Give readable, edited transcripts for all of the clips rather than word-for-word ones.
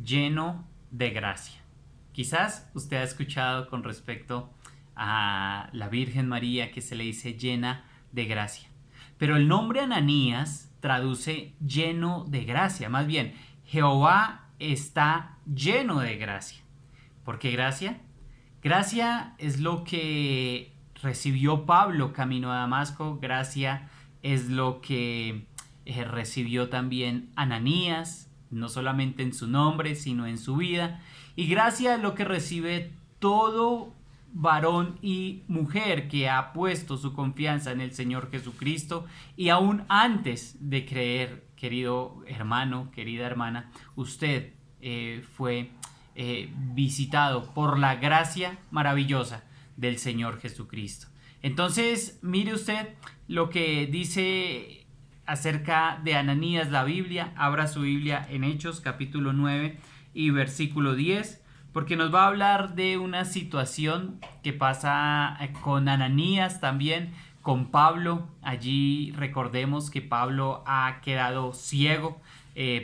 lleno de gracia. Quizás usted ha escuchado con respecto a la Virgen María que se le dice llena de gracia. Pero el nombre Ananías traduce lleno de gracia. Más bien, Jehová está lleno de gracia. ¿Por qué gracia? Gracia es lo que recibió Pablo camino a Damasco. Gracia es lo que recibió también Ananías, no solamente en su nombre, sino en su vida. Y gracia es lo que recibe todo varón y mujer que ha puesto su confianza en el Señor Jesucristo y aún antes de creer, querido hermano, querida hermana, usted fue visitado por la gracia maravillosa del Señor Jesucristo. Entonces, mire usted lo que dice acerca de Ananías la Biblia. Abra su Biblia en Hechos capítulo 9 y versículo 10, porque nos va a hablar de una situación que pasa con Ananías también, con Pablo. Allí recordemos que Pablo ha quedado ciego.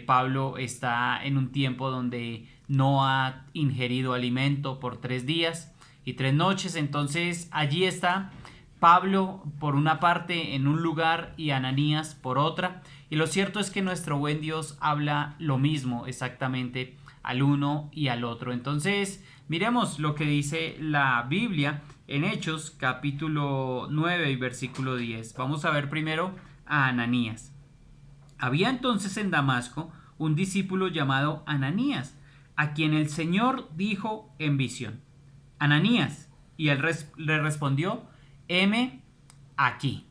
Pablo está en un tiempo donde no ha ingerido alimento por 3 días y 3 noches. Entonces allí está Pablo por una parte en un lugar y Ananías por otra. Y lo cierto es que nuestro buen Dios habla lo mismo exactamente al uno y al otro. Entonces miremos lo que dice la Biblia en Hechos capítulo 9 y versículo 10. Vamos a ver primero a Ananías. Había entonces en Damasco un discípulo llamado Ananías, a quien el Señor dijo en visión: Ananías. Y él le respondió: heme aquí,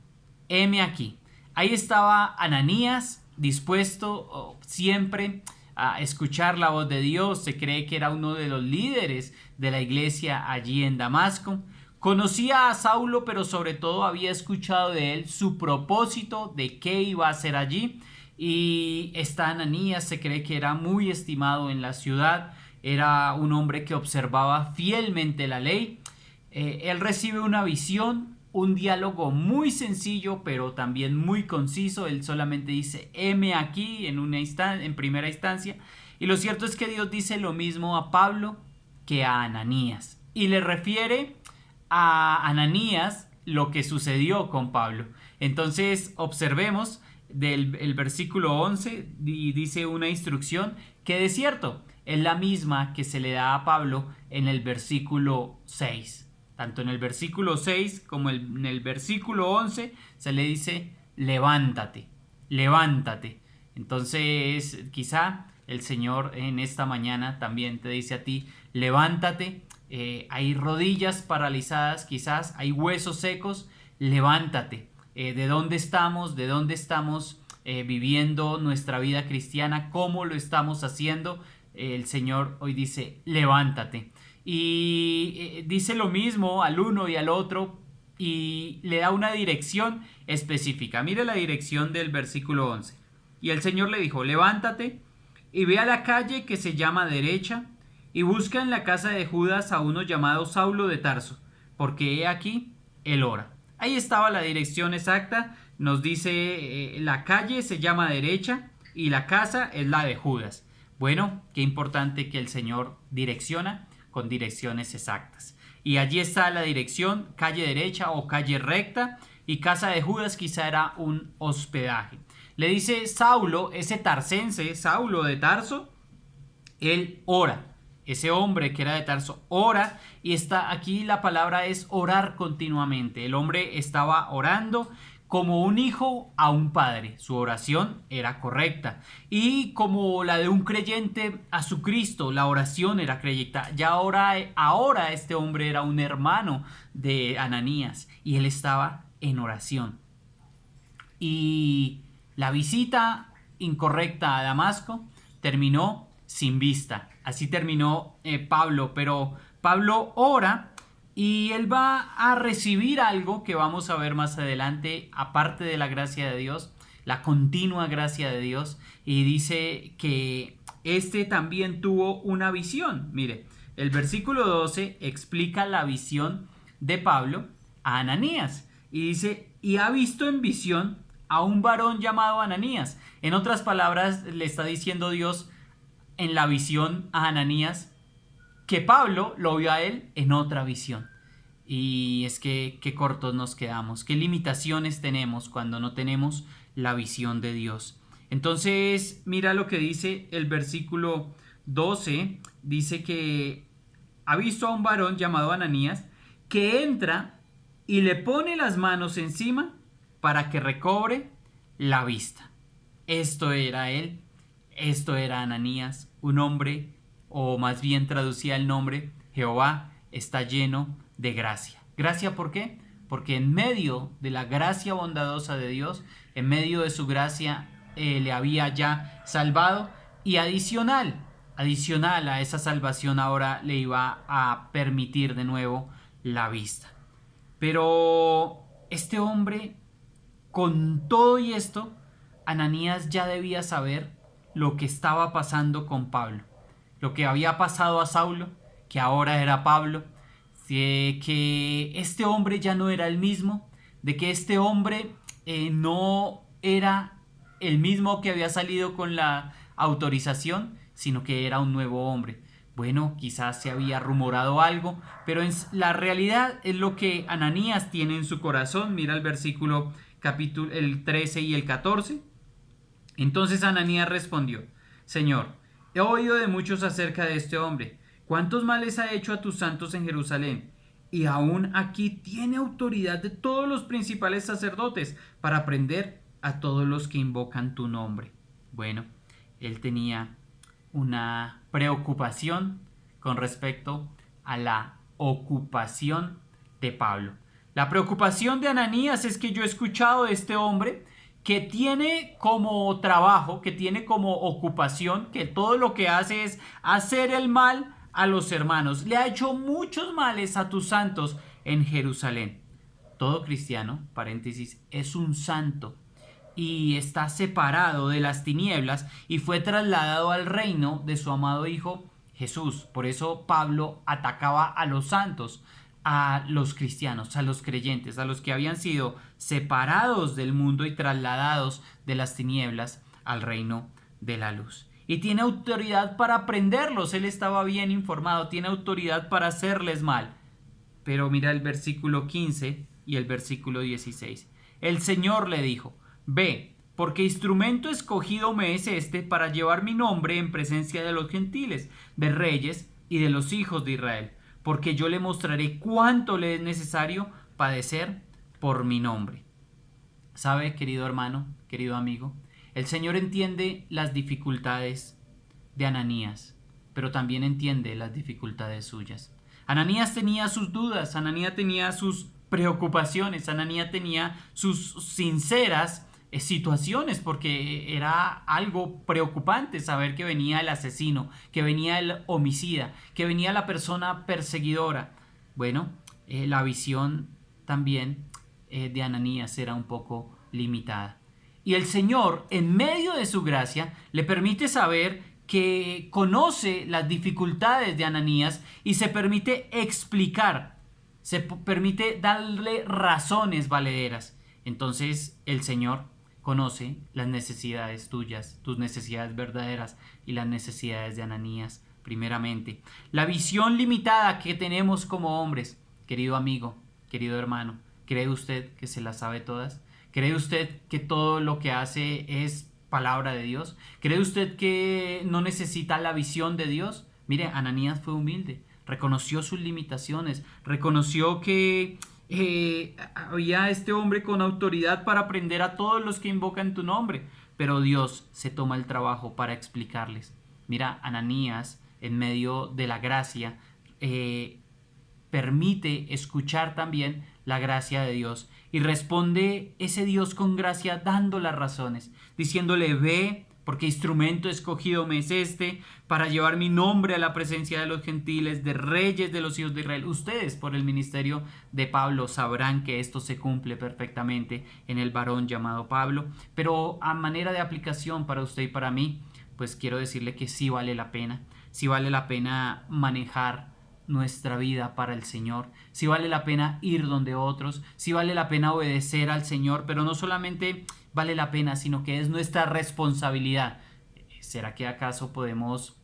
heme aquí. Ahí estaba Ananías, dispuesto siempre a escuchar la voz de Dios. Se cree que era uno de los líderes de la iglesia allí en Damasco. Conocía a Saulo, pero sobre todo había escuchado de él su propósito de qué iba a hacer allí. Y esta Ananías se cree que era muy estimado en la ciudad. Era un hombre que observaba fielmente la ley. Él recibe una visión, un diálogo muy sencillo, pero también muy conciso. Él solamente dice: heme aquí en primera instancia. Y lo cierto es que Dios dice lo mismo a Pablo que a Ananías. Y le refiere a Ananías lo que sucedió con Pablo. Entonces observemos el versículo 11 y dice una instrucción que de cierto es la misma que se le da a Pablo en el versículo 6. Tanto en el versículo 6 como en el versículo 11 se le dice: levántate, levántate. Entonces quizá el Señor en esta mañana también te dice a ti: levántate. Hay rodillas paralizadas, quizás hay huesos secos, levántate. ¿De dónde estamos? ¿De dónde estamos viviendo nuestra vida cristiana? ¿Cómo lo estamos haciendo? El Señor hoy dice: levántate. Y dice lo mismo al uno y al otro y le da una dirección específica. Mire la dirección del versículo 11. Y el Señor le dijo: levántate y ve a la calle que se llama derecha y busca en la casa de Judas a uno llamado Saulo de Tarso, porque he aquí, él ora. Ahí estaba la dirección exacta. Nos dice la calle se llama derecha y la casa es la de Judas. Bueno, qué importante que el Señor direcciona con direcciones exactas. Y allí está la dirección: calle derecha o calle recta, y casa de Judas quizá era un hospedaje. Le dice Saulo, ese tarsense, Saulo de Tarso, él ora. Ese hombre que era de Tarso ora, y está aquí la palabra es orar continuamente. El hombre estaba orando como un hijo a un padre. Su oración era correcta. Y como la de un creyente a su Cristo, la oración era correcta. Ya ahora este hombre era un hermano de Ananías y él estaba en oración. Y la visita incorrecta a Damasco terminó sin vista. Así terminó Pablo, pero Pablo ora y él va a recibir algo que vamos a ver más adelante, aparte de la gracia de Dios, la continua gracia de Dios, y dice que este también tuvo una visión. Mire, el versículo 12 explica la visión de Pablo a Ananías y dice: y ha visto en visión a un varón llamado Ananías. En otras palabras, le está diciendo Dios: en la visión a Ananías que Pablo lo vio a él en otra visión. Y es que qué cortos nos quedamos, qué limitaciones tenemos cuando no tenemos la visión de Dios. Entonces, mira lo que dice el versículo 12, dice que ha visto a un varón llamado Ananías que entra y le pone las manos encima para que recobre la vista. Esto era él, esto era Ananías, un hombre, o más bien traducía el nombre, Jehová está lleno de gracia. ¿Gracia por qué? Porque en medio de la gracia bondadosa de Dios, en medio de su gracia, le había ya salvado, y adicional a esa salvación ahora le iba a permitir de nuevo la vista. Pero este hombre, con todo y esto, Ananías ya debía saber lo que estaba pasando con Pablo, lo que había pasado a Saulo, que ahora era Pablo, de que este hombre ya no era el mismo, de que este hombre no era el mismo que había salido con la autorización, sino que era un nuevo hombre. Bueno, quizás se había rumorado algo, pero la realidad es lo que Ananías tiene en su corazón. Mira el versículo capítulo el 13 y el 14. Entonces Ananías respondió: Señor, he oído de muchos acerca de este hombre, cuántos males ha hecho a tus santos en Jerusalén, y aún aquí tiene autoridad de todos los principales sacerdotes para prender a todos los que invocan tu nombre. Bueno, él tenía una preocupación con respecto a la ocupación de Pablo. La preocupación de Ananías es que yo he escuchado de este hombre que tiene como trabajo, que tiene como ocupación, que todo lo que hace es hacer el mal a los hermanos. Le ha hecho muchos males a tus santos en Jerusalén. Todo cristiano, paréntesis, es un santo y está separado de las tinieblas y fue trasladado al reino de su amado Hijo Jesús. Por eso Pablo atacaba a los santos, a los cristianos, a los creyentes, a los que habían sido separados del mundo y trasladados de las tinieblas al reino de la luz. Y tiene autoridad para prenderlos, él estaba bien informado, tiene autoridad para hacerles mal. Pero mira el versículo 15 y el versículo 16. El Señor le dijo: Ve, porque instrumento escogido me es este para llevar mi nombre en presencia de los gentiles, de reyes y de los hijos de Israel, porque yo le mostraré cuánto le es necesario padecer por mi nombre. ¿Sabe, querido hermano, querido amigo? El Señor entiende las dificultades de Ananías, pero también entiende las dificultades suyas. Ananías tenía sus dudas, Ananías tenía sus preocupaciones, Ananías tenía sus sinceras situaciones, porque era algo preocupante saber que venía el asesino, que venía el homicida, que venía la persona perseguidora. Bueno, la visión también de Ananías era un poco limitada. Y el Señor, en medio de su gracia, le permite saber que conoce las dificultades de Ananías y se permite explicar, se permite darle razones valederas. Entonces el Señor conoce las necesidades tuyas, tus necesidades verdaderas y las necesidades de Ananías primeramente. La visión limitada que tenemos como hombres, querido amigo, querido hermano, ¿cree usted que se las sabe todas? ¿Cree usted que todo lo que hace es palabra de Dios? ¿Cree usted que no necesita la visión de Dios? Mire, Ananías fue humilde, reconoció sus limitaciones, reconoció que había este hombre con autoridad para prender a todos los que invocan tu nombre, pero Dios se toma el trabajo para explicarles. Mira, Ananías, en medio de la gracia, permite escuchar también la gracia de Dios y responde ese Dios con gracia dando las razones, diciéndole: ve, porque instrumento escogido me es este para llevar mi nombre a la presencia de los gentiles, de reyes de los hijos de Israel. Ustedes, por el ministerio de Pablo, sabrán que esto se cumple perfectamente en el varón llamado Pablo, pero a manera de aplicación para usted y para mí, pues quiero decirle que sí vale la pena manejar nuestra vida para el Señor, sí vale la pena ir donde otros, sí vale la pena obedecer al Señor, pero no solamente vale la pena, sino que es nuestra responsabilidad. ¿Será que acaso podemos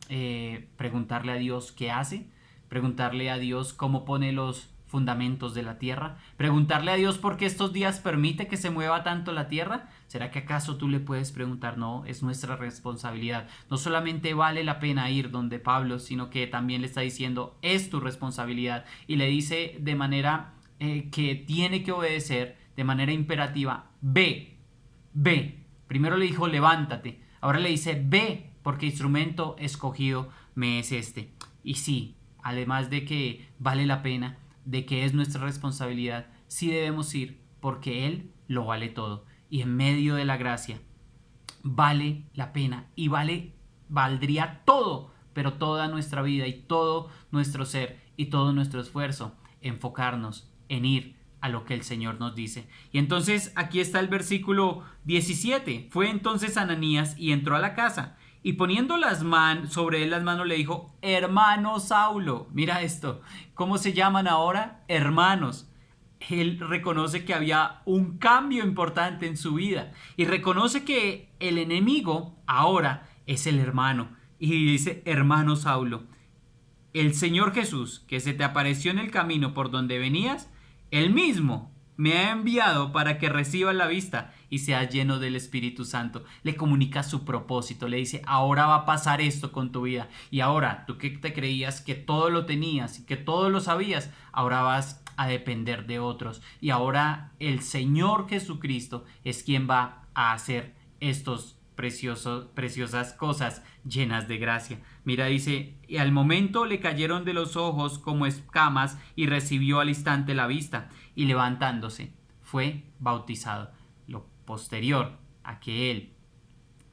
preguntarle a Dios qué hace, preguntarle a Dios cómo pone los fundamentos de la tierra, preguntarle a Dios por qué estos días permite que se mueva tanto la tierra. ¿Será que acaso tú le puedes preguntar? No, es nuestra responsabilidad. No solamente vale la pena ir donde Pablo, sino que también le está diciendo es tu responsabilidad, y le dice de manera que tiene que obedecer, de manera imperativa: ve, ve. Primero le dijo levántate, ahora le dice ve, porque instrumento escogido me es este. Y sí, además de que vale la pena, de que es nuestra responsabilidad, sí debemos ir, porque Él lo vale todo. Y en medio de la gracia vale la pena, y valdría todo, pero toda nuestra vida y todo nuestro ser y todo nuestro esfuerzo, enfocarnos en ir a lo que el Señor nos dice. Y entonces aquí está el versículo 17. Fue entonces Ananías y entró a la casa, y poniendo sobre él las manos, le dijo: hermano Saulo. Mira esto, ¿cómo se llaman ahora? Hermanos. Él reconoce que había un cambio importante en su vida, y reconoce que el enemigo ahora es el hermano, y dice: hermano Saulo, el Señor Jesús, que se te apareció en el camino por donde venías, él mismo me ha enviado para que recibas la vista y seas lleno del Espíritu Santo. Le comunica su propósito, le dice: ahora va a pasar esto con tu vida, y ahora tú que te creías que todo lo tenías y que todo lo sabías, ahora vas a depender de otros, y ahora el Señor Jesucristo es quien va a hacer estos preciosas cosas llenas de gracia. Mira, dice: y al momento le cayeron de los ojos como escamas, y recibió al instante la vista, y levantándose fue bautizado. Lo posterior a que él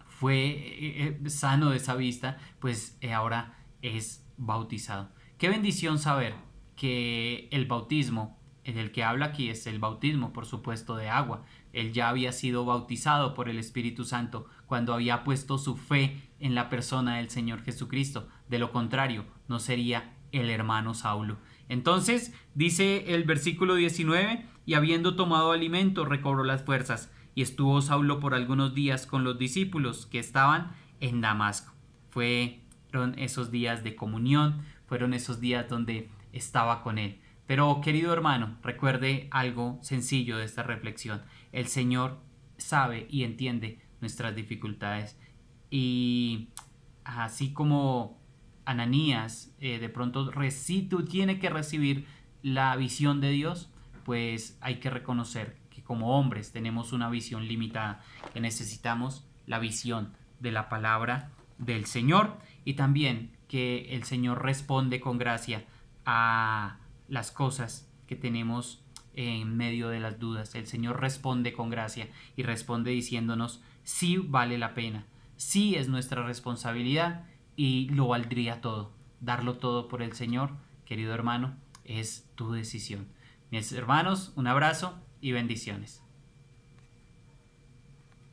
fue sano de esa vista, pues ahora es bautizado. Qué bendición saber que el bautismo del que habla aquí es el bautismo, por supuesto, de agua. Él ya había sido bautizado por el Espíritu Santo cuando había puesto su fe en la persona del Señor Jesucristo. De lo contrario, no sería el hermano Saulo. Entonces, dice el versículo 19: y habiendo tomado alimento, recobró las fuerzas, y estuvo Saulo por algunos días con los discípulos que estaban en Damasco. Fueron esos días de comunión, fueron esos días donde estaba con él. Pero, querido hermano, recuerde algo sencillo de esta reflexión: el Señor sabe y entiende nuestras dificultades, y así como Ananías de pronto tiene que recibir la visión de Dios, pues hay que reconocer que como hombres tenemos una visión limitada, que necesitamos la visión de la palabra del Señor, y también que el Señor responde con gracia a las cosas que tenemos en medio de las dudas. El Señor responde con gracia, y responde diciéndonos: sí vale la pena, sí es nuestra responsabilidad, y lo valdría todo. Darlo todo por el Señor, querido hermano, es tu decisión. Mis hermanos, un abrazo y bendiciones.